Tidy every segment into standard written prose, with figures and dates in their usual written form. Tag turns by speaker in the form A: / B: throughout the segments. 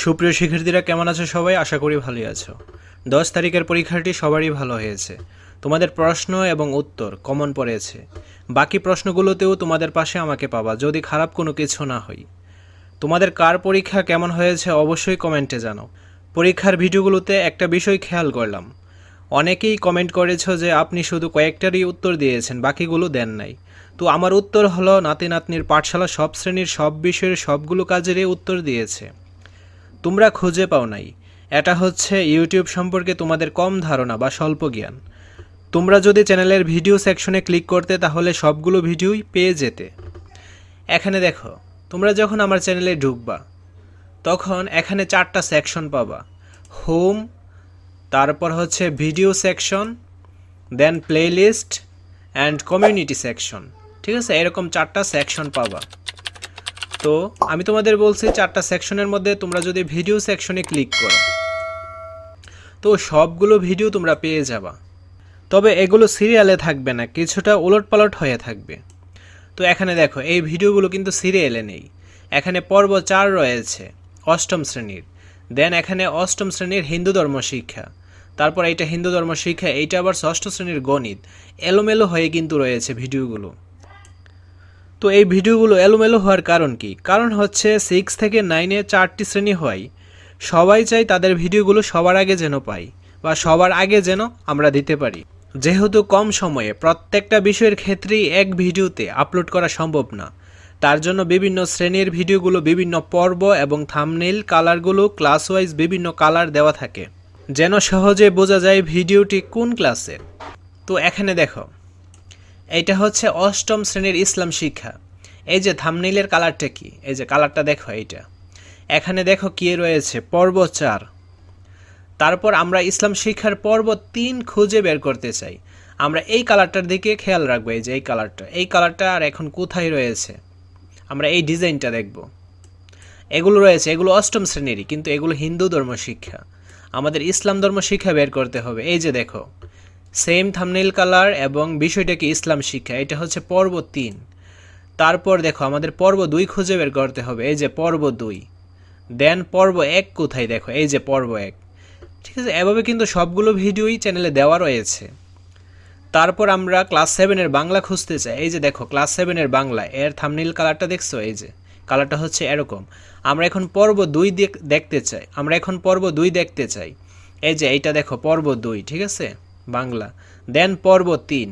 A: সুপ্রিয় শিক্ষার্থীরা কেমন আছো সবাই? আশা করি ভালোই আছো। 10 তারিখের পরীক্ষাটি সবারই ভালো হয়েছে। তোমাদের প্রশ্ন এবং উত্তর কমন পড়েছে। বাকি প্রশ্নগুলোতেও তোমাদের পাশে আমাকে পাবা যদি খারাপ কোনো কিছু না হয়। তোমাদের কার পরীক্ষা কেমন হয়েছে অবশ্যই কমেন্টে জানাও। পরীক্ষার ভিডিওগুলোতে একটা বিষয় খেয়াল করলাম, অনেকেই কমেন্ট করেছো যে আপনি শুধু কয়েকটারই উত্তর দিয়েছেন, বাকিগুলো দেন নাই। তো আমার উত্তর হলো নাতি নাতনির পাঠশালা সব শ্রেণীর সব বিষয়ের সবগুলো কাজেরই উত্তর দিয়েছে। তোমরা খুঁজে পাও নাই। এটা হচ্ছে ইউটিউব সম্পর্কে তোমাদের কম ধারণা বা স্বল্প জ্ঞান। তোমরা যদি চ্যানেলের ভিডিও সেকশনে ক্লিক করতে তাহলে সবগুলো ভিডিওই পেয়ে যেতে। এখানে দেখো, তোমরা যখন আমার চ্যানেলে ঢুকবা তখন এখানে 4টা সেকশন পাবা। হোম, তারপর হচ্ছে video section, then playlist and community section. ঠিক আছে, এরকম 4টা সেকশন পাবা। তো আমি তোমাদের বলছি 4টা সেকশনের মধ্যে তোমরা যদি ভিডিও সেকশনে ক্লিক করো তো সবগুলো ভিডিও তোমরা পেয়ে যাবা। তবে এগুলো সিরিয়ালে থাকবে না, কিছুটা উলটপালট হয়ে থাকবে। তো এখানে দেখো, এই ভিডিওগুলো কিন্তু সিরিয়ালে নেই। এখানে পর্ব 4 রয়েছে অষ্টম শ্রেণীর, দেন এখানে অষ্টম শ্রেণীর হিন্দু ধর্ম শিক্ষা, তারপর এইটা হিন্দু ধর্ম শিক্ষা, এইটা আবার ষষ্ঠ শ্রেণীর গণিত। এলোমেলো হয়ে কিন্তু রয়েছে ভিডিওগুলো। তো এই ভিডিওগুলো এলোমেলো হওয়ার কারণ কি? কারণ হচ্ছে 6 থেকে 9-এ 4টি শ্রেণী হয়। সবাই চাই তাদের ভিডিওগুলো সবার আগে যেন পাই বা সবার আগে যেন আমরা দিতে পারি। যেহেতু কম সময়ে প্রত্যেকটা বিষয়ের ক্ষেত্রেই এক ভিডিওতে আপলোড করা সম্ভব না, তার জন্য বিভিন্ন শ্রেণীর ভিডিওগুলো বিভিন্ন পর্ব এবং থাম্বনেইল কালারগুলো ক্লাস ওয়াইজ বিভিন্ন কালার দেওয়া থাকে, যেন সহজে বোঝা যায় ভিডিওটি কোন ক্লাসের। তো এখানে দেখো, এইটা হচ্ছে অষ্টম শ্রেণীর ইসলাম শিক্ষা। এই যে থাম্বনেইলের কালারটা কি, এই যে কালারটা দেখো, এইটা এখানে দেখো কি রয়েছে, পর্ব 4। তারপর আমরা ইসলাম শিক্ষার পর্ব 3 খুঁজে বের করতে চাই, আমরা এই কালারটার দিকে খেয়াল রাখবো। এই যে এই কালারটা আর এখন কোথায় রয়েছে, আমরা এই ডিজাইনটা দেখব। এগুলো রয়েছে, এগুলো অষ্টম শ্রেণীরই, কিন্তু এগুলো হিন্দু ধর্ম শিক্ষা। আমাদের ইসলাম ধর্ম শিক্ষা বের করতে হবে। এই যে দেখো, সেম থাম্বনেইল কালার এবং বিষয়টা কি ইসলাম শিক্ষা, এটা হচ্ছে পর্ব 3। তারপর দেখো, আমাদের পর্ব 2 খুঁজে বের করতে হবে। এই যে পর্ব 2, দেন পর্ব 1 কোথায়, দেখো এই যে পর্ব 1। ঠিক আছে, এভাবে কিন্তু সবগুলো ভিডিওই চ্যানেলে দেওয়া রয়েছে। তারপর আমরা ক্লাস 7-এর বাংলা খুঁজতে চাই। এই যে দেখো, ক্লাস 7-এর বাংলা, এর থাম্বনেইল কালারটা দেখছো, এই যে কালারটা হচ্ছে এরকম। আমরা এখন পর্ব 2 দেখতে চাই। এই যে এইটা দেখো, পর্ব 2, ঠিক আছে, বাংলা। দেন পর্ব 3,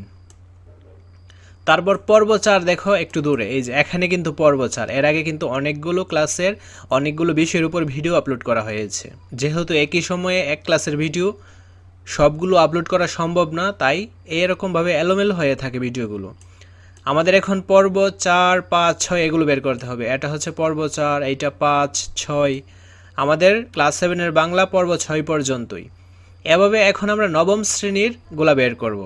A: তারপর পর্ব 4 দেখো একটু দূরে, এই যে এখানে কিন্তু পর্ব 4। এর আগে কিন্তু অনেকগুলো ক্লাসের অনেকগুলো বিষয়ের উপর ভিডিও আপলোড করা হয়েছে। যেহেতু একই সময়ে এক ক্লাসের ভিডিও সবগুলো আপলোড করা সম্ভব না, তাই এরকমভাবে এলোমেলো হয়ে থাকে ভিডিওগুলো। আমাদের এখন পর্ব 4, 5, 6 এগুলো বের করতে হবে। এটা হচ্ছে পর্ব 4, এইটা 5, 6। আমাদের ক্লাস 7-এর বাংলা পর্ব 6 পর্যন্তই। এভাবে এখন আমরা নবম শ্রেণীর গুলা বের করব।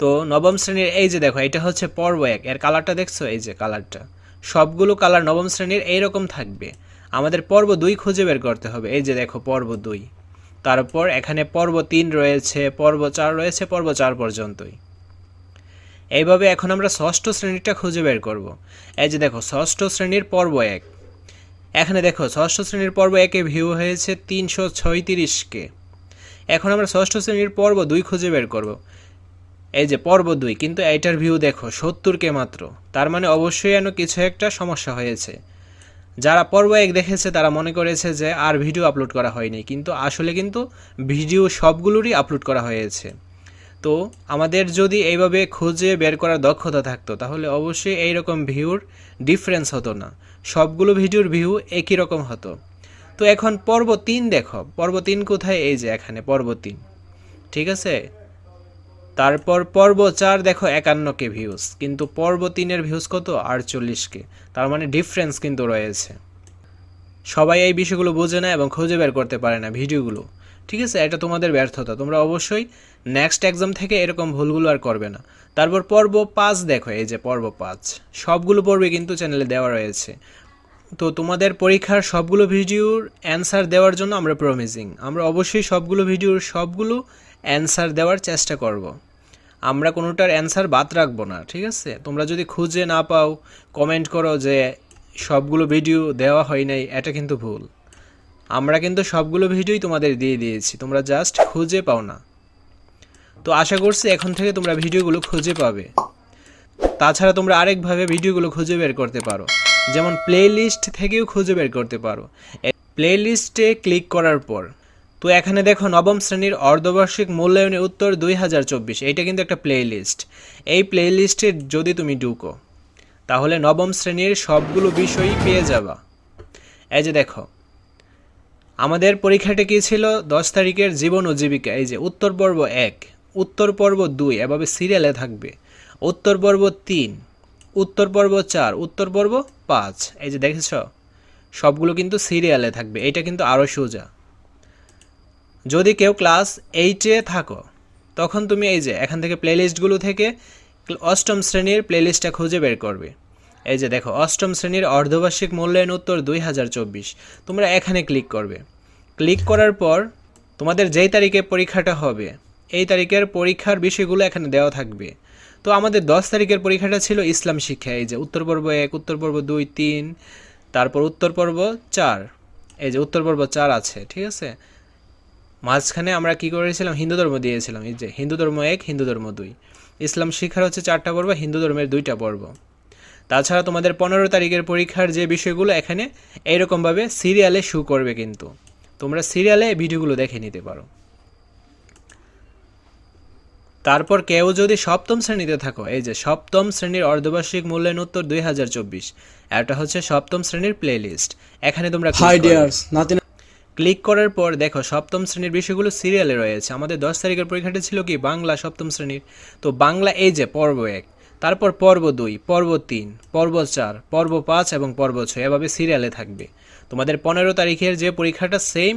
A: তো নবম শ্রেণীর এই যে দেখো, এটা হচ্ছে পর্ব 1, এর কালারটা দেখছো, এই যে কালারটা, সবগুলো কালার নবম শ্রেণীর এইরকম থাকবে। আমাদের পর্ব 2 খুঁজে বের করতে হবে। এই যে দেখো, পর্ব 2। তারপর এখানে পর্ব 3 রয়েছে, পর্ব 4 রয়েছে, পর্ব 4 পর্যন্তই। এইভাবে এখন আমরা ষষ্ঠ শ্রেণীটা খুঁজে বের করব। এই যে দেখো, ষষ্ঠ শ্রেণীর পর্ব 1। এখানে দেখো, ষষ্ঠ শ্রেণীর পর্ব 1-এ ভিউ হয়েছে 336K। এখন আমরা ষষ্ঠ শ্রেণীর পর্ব 2 খুঁজে বের করব। এই যে পর্ব 2, কিন্তু এইটার ভিউ দেখো 70K মাত্র। তার মানে অবশ্যই যেন কিছু একটা সমস্যা হয়েছে। যারা পর্ব 1 দেখেছে তারা মনে করেছে যে আর ভিডিও আপলোড করা হয়নি, কিন্তু আসলে কিন্তু ভিডিও সবগুলোরই আপলোড করা হয়েছে। তো আমাদের যদি এইভাবে খুঁজে বের করার দক্ষতা থাকতো তাহলে অবশ্যই এইরকম ভিউর ডিফারেন্স হতো না, সবগুলো ভিডিওর ভিউ একই রকম হতো। তো এখন পর্ব 3 দেখো, পর্ব 3 কোথায়, এই যে এখানে পর্ব 3, ঠিক আছে। তারপর পর্ব 4 দেখো 51K ভিউজ, কিন্তু পর্ব 3-এর ভিউজ কত, 48K। তার মানে ডিফারেন্স কিন্তু রয়েছে। সবাই এই বিষয়গুলো বোঝে না এবং খুঁজে বের করতে পারে না ভিডিওগুলো। ঠিক আছে, এটা তোমাদের ব্যর্থতা। তোমরা অবশ্যই নেক্সট এক্সাম থেকে এরকম ভুলগুলো আর করবে না। তারপর পর্ব 5 দেখো, এই যে পর্ব 5, সবগুলো পর্বে কিন্তু চ্যানেলে দেওয়া রয়েছে। তো তোমাদের পরীক্ষার সবগুলো ভিডিওর অ্যান্সার দেওয়ার জন্য আমরা প্রমিজিং, আমরা অবশ্যই সবগুলো ভিডিওর সবগুলো অ্যান্সার দেওয়ার চেষ্টা করব। আমরা কোনোটার অ্যান্সার বাদ রাখবো না, ঠিক আছে। তোমরা যদি খুঁজে না পাও, কমেন্ট করো যে সবগুলো ভিডিও দেওয়া হয় নাই, এটা কিন্তু ভুল। আমরা কিন্তু সবগুলো ভিডিওই তোমাদের দিয়ে দিয়েছি, তোমরা জাস্ট খুঁজে পাও না। তো আশা করছি এখন থেকে তোমরা ভিডিওগুলো খুঁজে পাবে। তাছাড়া তোমরা আরেকভাবে ভিডিওগুলো খুঁজে বের করতে পারো, যেমন প্লে লিস্ট থেকেও খুঁজে বের করতে পারো। প্লে লিস্টে ক্লিক করার পর তো এখানে দেখো নবম শ্রেণীর অর্ধবার্ষিক মূল্যায়নের উত্তর 2024, এইটা কিন্তু একটা প্লে লিস্ট। এই প্লে লিস্টে যদি তুমি ঢুকো তাহলে নবম শ্রেণীর সবগুলো বিষয়ই পেয়ে যাবা। এই যে দেখো আমাদের পরীক্ষাটা কী ছিল, 10 তারিখের জীবন ও জীবিকা। এই যে উত্তর পর্ব 1, উত্তর পর্ব 2 এভাবে সিরিয়ালে থাকবে, উত্তর পর্ব 3, উত্তর পর্ব 4, উত্তর পর্ব 5। এই যে দেখেছ সবগুলো কিন্তু সিরিয়ালে থাকবে। এটা কিন্তু আরও সোজা। যদি কেউ ক্লাস 8-এ থাকো তখন তুমি এই যে এখান থেকে প্লেলিস্টগুলো থেকে অষ্টম শ্রেণীর প্লেলিস্টটা খুঁজে বের করবে। এই যে দেখো অষ্টম শ্রেণীর অর্ধবার্ষিক মূল্যায়ন উত্তর 2024, তোমরা এখানে ক্লিক করবে। ক্লিক করার পর তোমাদের যেই তারিখে পরীক্ষাটা হবে এই তারিখের পরীক্ষার বিষয়গুলো এখানে দেওয়া থাকবে। তো আমাদের 10 তারিখের পরীক্ষাটা ছিল ইসলাম শিক্ষা। এই যে উত্তর পর্ব 1, উত্তর পর্ব 2, 3, তারপর উত্তর পর্ব 4। এই যে উত্তর পর্ব 4 আছে, ঠিক আছে। মাঝখানে আমরা কি করেছিলাম, হিন্দু ধর্ম দিয়েছিলাম। এই যে হিন্দু ধর্ম 1, হিন্দু ধর্ম 2। ইসলাম শিক্ষার হচ্ছে 4টা পর্ব, হিন্দু ধর্মের 2টা পর্ব। তাছাড়া তোমাদের 15 তারিখের পরীক্ষার যে বিষয়গুলো এখানে এইরকমভাবে সিরিয়ালে শো করবে, কিন্তু তোমরা সিরিয়ালে ভিডিওগুলো দেখে নিতে পারো। তারপর কেউ যদি সপ্তম শ্রেণীতে থাকো, এই যে সপ্তম শ্রেণীর অর্ধবার্ষিক মূল্যায়ন উত্তর 2024, এটা হচ্ছে সপ্তম শ্রেণীর প্লে লিস্ট। এখানে তোমরা ক্লিক করার পর দেখো সপ্তম শ্রেণীর বিষয়গুলো সিরিয়ালে রয়েছে। আমাদের 10 তারিখের পরীক্ষাটা ছিল কি বাংলা সপ্তম শ্রেণীর। তো বাংলা এই যে পর্ব 1, তারপর পর্ব 2, পর্ব 3, পর্ব 4, পর্ব 5 এবং পর্ব 6 এভাবে সিরিয়ালে থাকবে। তোমাদের 15 তারিখের যে পরীক্ষাটা সেম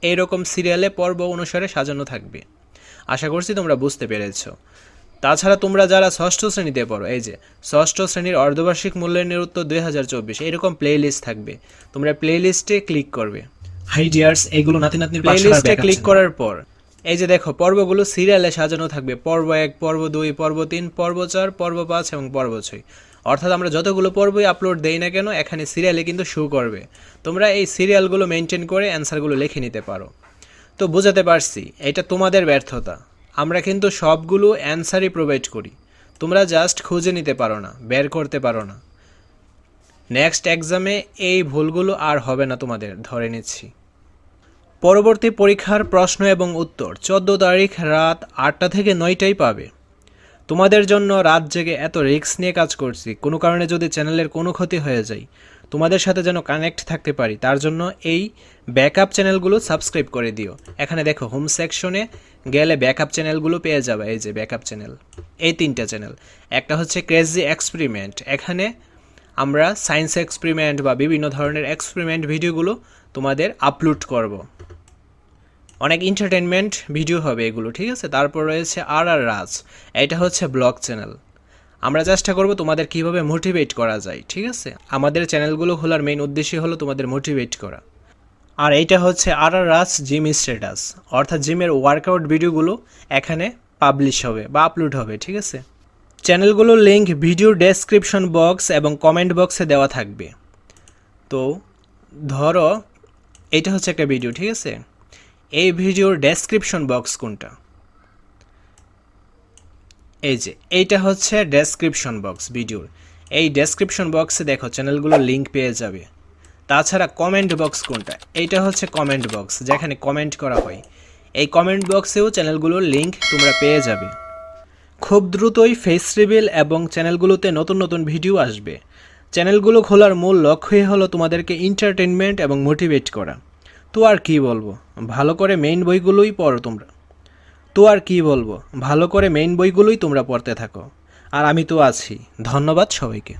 A: এইরকম সিরিয়ালে পর্ব অনুসারে সাজানো থাকবে। আশা করছি তোমরা বুঝতে পেরেছ। তাছাড়া তোমরা যারা ষষ্ঠ শ্রেণীতে পড়ো, এই যে ষষ্ঠ শ্রেণীর অর্ধবার্ষিক মূল্যায়নের উত্তর 2024 এরকম প্লে লিস্ট থাকবে। তোমরা প্লে লিস্টে ক্লিক করবে।
B: হাই ডিয়ার্স, এগুলো নাতিনাতনির
A: প্লে লিস্টে ক্লিক করার পর এই যে দেখো পর্বগুলো সিরিয়ালে সাজানো থাকবে। পর্ব 1, পর্ব 2, পর্ব 3, পর্ব 4, পর্ব 5 এবং পর্ব 6। অর্থাৎ আমরা যতগুলো পর্বই আপলোড দেই না কেন এখানে সিরিয়ালে কিন্তু শো করবে। তোমরা এই সিরিয়ালগুলো মেনটেন করে অ্যান্সারগুলো লিখে নিতে পারো। তো বুঝাতে পারছি এটা তোমাদের ব্যর্থতা। আমরা কিন্তু সবগুলো অ্যান্সারই প্রোভাইড করি, তোমরা জাস্ট খুঁজে নিতে পারো না, বের করতে পারো না। নেক্সট এক্সামে এই ভুলগুলো আর হবে না তোমাদের, ধরে নিচ্ছি। পরবর্তী পরীক্ষার প্রশ্ন এবং উত্তর 14 তারিখ রাত 8টা থেকে 9টায় পাবে। তোমাদের জন্য রাত জেগে এত রিস্ক নিয়ে কাজ করছি, কোনো কারণে যদি চ্যানেলের কোনো ক্ষতি হয়ে যায় তোমাদের সাথে যেন কানেক্ট থাকতে পারি, তার জন্য এই ব্যাকআপ চ্যানেলগুলো সাবস্ক্রাইব করে দিও। এখানে দেখো হোম সেকশনে গেলে ব্যাকআপ চ্যানেলগুলো পেয়ে যাবে। এই যে ব্যাকআপ চ্যানেল, এই 3টা চ্যানেল। একটা হচ্ছে ক্রেজি এক্সপেরিমেন্ট, এখানে আমরা সায়েন্স এক্সপেরিমেন্ট বা বিভিন্ন ধরনের এক্সপেরিমেন্ট ভিডিওগুলো তোমাদের আপলোড করব। অনেক এন্টারটেনমেন্ট ভিডিও হবে এগুলো, ঠিক আছে। তারপর রয়েছে আর রাজ, এটা হচ্ছে ব্লগ চ্যানেল। আমরা চেষ্টা করব তোমাদের কিভাবে মোটিভেট করা যায়, ঠিক আছে। আমাদের চ্যানেলগুলো খোলার মেইন উদ্দেশ্য হলো তোমাদের মোটিভেট করা। আর এইটা হচ্ছে আর রাজ জিম স্ট্যাটাস, অর্থাৎ জিমের ওয়ার্কআউট ভিডিওগুলো এখানে পাবলিশ হবে বা আপলোড হবে, ঠিক আছে। চ্যানেলগুলোর লিঙ্ক ভিডিওর ডেসক্রিপশন বক্স এবং কমেন্ট বক্সে দেওয়া থাকবে। তো ধরো এইটা হচ্ছে একটা ভিডিও, ঠিক আছে। এই ভিডিওর ডেসক্রিপশন বক্স কোনটা, এই যে এইটা হচ্ছে ডেসক্রিপশন বক্স ভিডিওর। এই ডেসক্রিপশন বক্সে দেখো চ্যানেলগুলোর লিঙ্ক পেয়ে যাবে। তাছাড়া কমেন্ট বক্স কোনটা, এইটা হচ্ছে কমেন্ট বক্স, যেখানে কমেন্ট করা হয়। এই কমেন্ট বক্সেও চ্যানেলগুলোর লিঙ্ক তোমরা পেয়ে যাবে। খুব দ্রুতই ফেস রিভিল এবং চ্যানেলগুলোতে নতুন নতুন ভিডিও আসবে। চ্যানেলগুলো খোলার মূল লক্ষ্যই হলো তোমাদেরকে এন্টারটেনমেন্ট এবং মোটিভেট করা। তো আর কি বলবো, ভালো করে মেইন বইগুলোই পড়ো তোমরা। তো আর কি বলবো, ভালো করে মেইন বইগুলোই তোমরা পড়তে থাকো। আর আমি তো আছি। ধন্যবাদ সবাইকে।